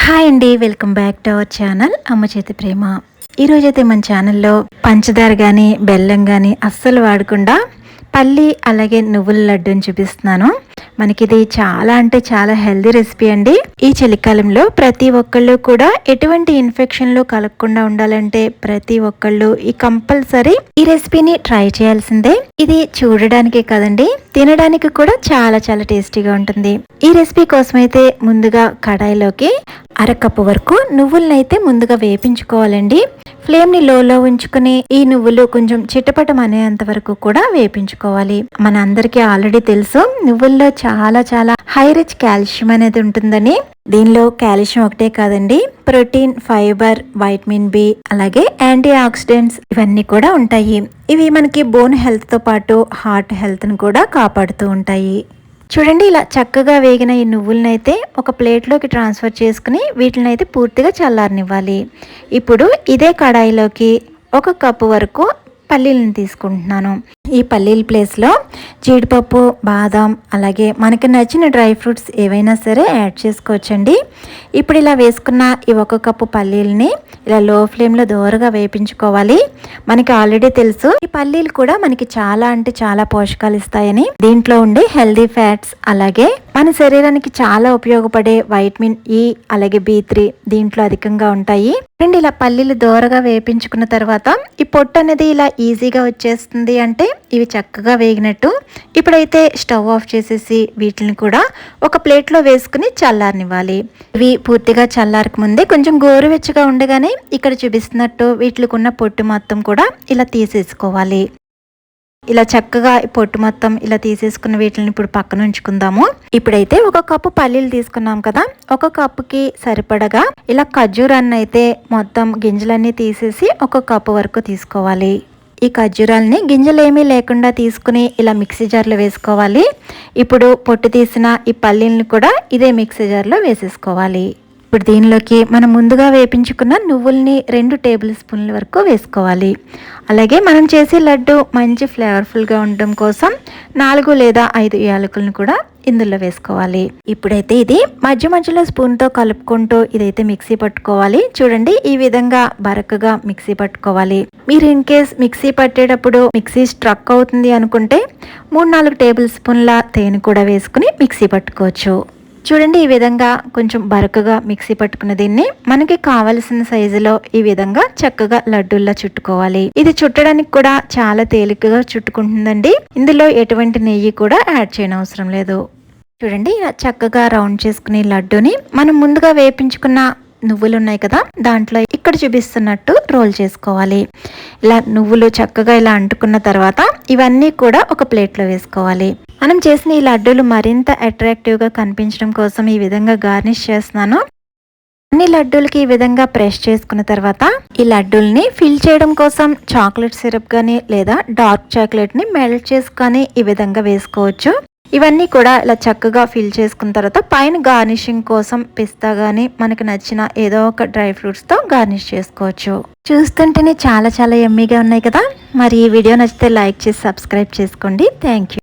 Hi అండి, welcome back to our channel అమ్మ చేతి ప్రేమ. ఈరోజైతే మన ఛానల్లో పంచదార కానీ బెల్లం కానీ అస్సలు వాడకుండా పల్లి అలాగే నువ్వుల లడ్డూని చూపిస్తున్నాను. మనకి ఇది చాలా అంటే చాలా హెల్దీ రెసిపీ అండి. ఈ చలికాలంలో ప్రతి ఒక్కళ్ళు కూడా ఎటువంటి ఇన్ఫెక్షన్లు కలగకుండా ఉండాలంటే ప్రతి ఒక్కళ్ళు ఈ కంపల్సరీ ఈ రెసిపీని ట్రై చేయాల్సిందే. ఇది చూడడానికి కదండి, తినడానికి కూడా చాలా చాలా టేస్టీగా ఉంటుంది. ఈ రెసిపీ కోసం అయితే ముందుగా కడాయిలోకి అరకప్పు వరకు నువ్వులనైతే ముందుగా వేపించుకోవాలండి. ఫ్లేమ్ని లోలో ఉంచుకుని ఈ నువ్వులు కొంచెం చిటపటం అనేంత వరకు కూడా వేపించుకోవాలి. మన అందరికీ ఆల్రెడీ తెలుసు, నువ్వుల్లో చాలా చాలా హై రిచ్ కాల్షియం అనేది ఉంటుందని. దీనిలో కాల్షియం ఒకటే కాదండి, ప్రోటీన్, ఫైబర్, వైటమిన్ బి అలాగే యాంటీ ఆక్సిడెంట్స్ ఇవన్నీ కూడా ఉంటాయి. ఇవి మనకి బోన్ హెల్త్ తో పాటు హార్ట్ హెల్త్ ని కూడా కాపాడుతూ ఉంటాయి. చూడండి, ఇలా చక్కగా వేగిన ఈ నువ్వులనైతే ఒక ప్లేట్లోకి ట్రాన్స్ఫర్ చేసుకుని వీటిని అయితే పూర్తిగా చల్లారనివ్వాలి. ఇప్పుడు ఇదే కడాయిలోకి 1 కప్పు వరకు పల్లీలను తీసుకుంటున్నాను. ఈ పల్లీల ప్లేస్లో జీడిపప్పు, బాదం అలాగే మనకి నచ్చిన డ్రై ఫ్రూట్స్ ఏవైనా సరే యాడ్ చేసుకోవచ్చండి. ఇప్పుడు ఇలా వేసుకున్న ఈ 1 కప్పు పల్లీలని ఇలా లో ఫ్లేమ్లో దోరగా వేపించుకోవాలి. మనకి ఆల్రెడీ తెలుసు, ఈ పల్లీలు కూడా మనకి చాలా అంటే చాలా పోషకాలు ఇస్తాయని. దీంట్లో ఉండే హెల్దీ ఫ్యాట్స్ అలాగే మన శరీరానికి చాలా ఉపయోగపడే వైటమిన్ ఈ అలాగే B3 దీంట్లో అధికంగా ఉంటాయి. రెండు ఇలా పల్లీలు దోరగా వేపించుకున్న తర్వాత ఈ పొట్టు అనేది ఇలా ఈజీగా వచ్చేస్తుంది, అంటే ఇవి చక్కగా వేగినట్టు. ఇప్పుడైతే స్టవ్ ఆఫ్ చేసేసి వీటిని కూడా ఒక ప్లేట్లో వేసుకుని చల్లారనివ్వాలి. ఇవి పూర్తిగా చల్లారక ముందే కొంచెం గోరువెచ్చగా ఉండగానే ఇక్కడ చూపిస్తున్నట్టు వీటికున్న పొట్టు మొత్తం కూడా ఇలా తీసేసుకోవాలి. ఇలా చక్కగా పొట్టు మొత్తం ఇలా తీసేసుకున్న వీటిని ఇప్పుడు పక్కన ఉంచుకుందాము. ఇప్పుడైతే 1 కప్పు పల్లీలు తీసుకున్నాం కదా, 1 కప్పుకి సరిపడగా ఇలా ఖర్జూరాన్ని అయితే మొత్తం గింజలన్నీ తీసేసి 1 కప్పు వరకు తీసుకోవాలి. ఈ ఖర్జూరాలని గింజలు ఏమీ లేకుండా తీసుకుని ఇలా మిక్సీ జార్లో వేసుకోవాలి. ఇప్పుడు పొట్టు తీసిన ఈ పల్లీలను కూడా ఇదే మిక్సీ జార్లో వేసేసుకోవాలి. ఇప్పుడు దీనిలోకి మనం ముందుగా వేపించుకున్న నువ్వుల్ని 2 టేబుల్ స్పూన్ల వరకు వేసుకోవాలి. అలాగే మనం చేసే లడ్డు మంచి ఫ్లేవర్ఫుల్గా ఉండడం కోసం 4 లేదా 5 యాలకులను కూడా ఇందులో వేసుకోవాలి. ఇప్పుడైతే ఇది మధ్య మధ్యలో స్పూన్తో కలుపుకుంటూ ఇదైతే మిక్సీ పట్టుకోవాలి. చూడండి, ఈ విధంగా బరకగా మిక్సీ పట్టుకోవాలి. మీరు ఇన్ కేస్ మిక్సీ పట్టేటప్పుడు మిక్సీ స్ట్రక్ అవుతుంది అనుకుంటే 3-4 టేబుల్ స్పూన్ల తేనె కూడా వేసుకుని మిక్సీ పట్టుకోవచ్చు. చూడండి, ఈ విధంగా కొంచెం బరకగా మిక్సీ పట్టుకున్న దీన్ని మనకి కావలసిన సైజులో ఈ విధంగా చక్కగా లడ్డూల్లా చుట్టుకోవాలి. ఇది చుట్టడానికి కూడా చాలా తేలికగా చుట్టుకుంటుందండి. ఇందులో ఎటువంటి నెయ్యి కూడా యాడ్ చేయనవసరం లేదు. చూడండి, ఇలా చక్కగా రౌండ్ చేసుకుని లడ్డూని మనం ముందుగా వేపించుకున్న నువ్వులు ఉన్నాయి కదా, దాంట్లో ఇక్కడ చూపిస్తున్నట్టు రోల్ చేసుకోవాలి. ఇలా నువ్వులు చక్కగా ఇలా అంటుకున్న తర్వాత ఇవన్నీ కూడా ఒక ప్లేట్లో వేసుకోవాలి. మనం చేసిన ఈ లడ్డూలు మరింత అట్రాక్టివ్గా కనిపించడం కోసం ఈ విధంగా గార్నిష్ చేస్తున్నాను. అన్ని లడ్డూలకి ఈ విధంగా ప్రెస్ చేసుకున్న తర్వాత ఈ లడ్డూల్ని ఫిల్ చేయడం కోసం చాక్లెట్ సిరప్ కానీ లేదా డార్క్ చాక్లెట్ని మెల్ట్ చేసుకొని ఈ విధంగా వేసుకోవచ్చు. ఇవన్నీ కూడా ఇలా చక్కగా ఫిల్ చేసుకున్న తర్వాత పైన గార్నిషింగ్ కోసం పిస్తా కానీ మనకి నచ్చిన ఏదో ఒక డ్రై ఫ్రూట్స్తో గార్నిష్ చేసుకోవచ్చు. చూస్తుంటేనే చాలా చాలా యమ్మీగా ఉన్నాయి కదా. మరి ఈ వీడియో నచ్చితే లైక్ చేసి సబ్స్క్రైబ్ చేసుకోండి. Thank you.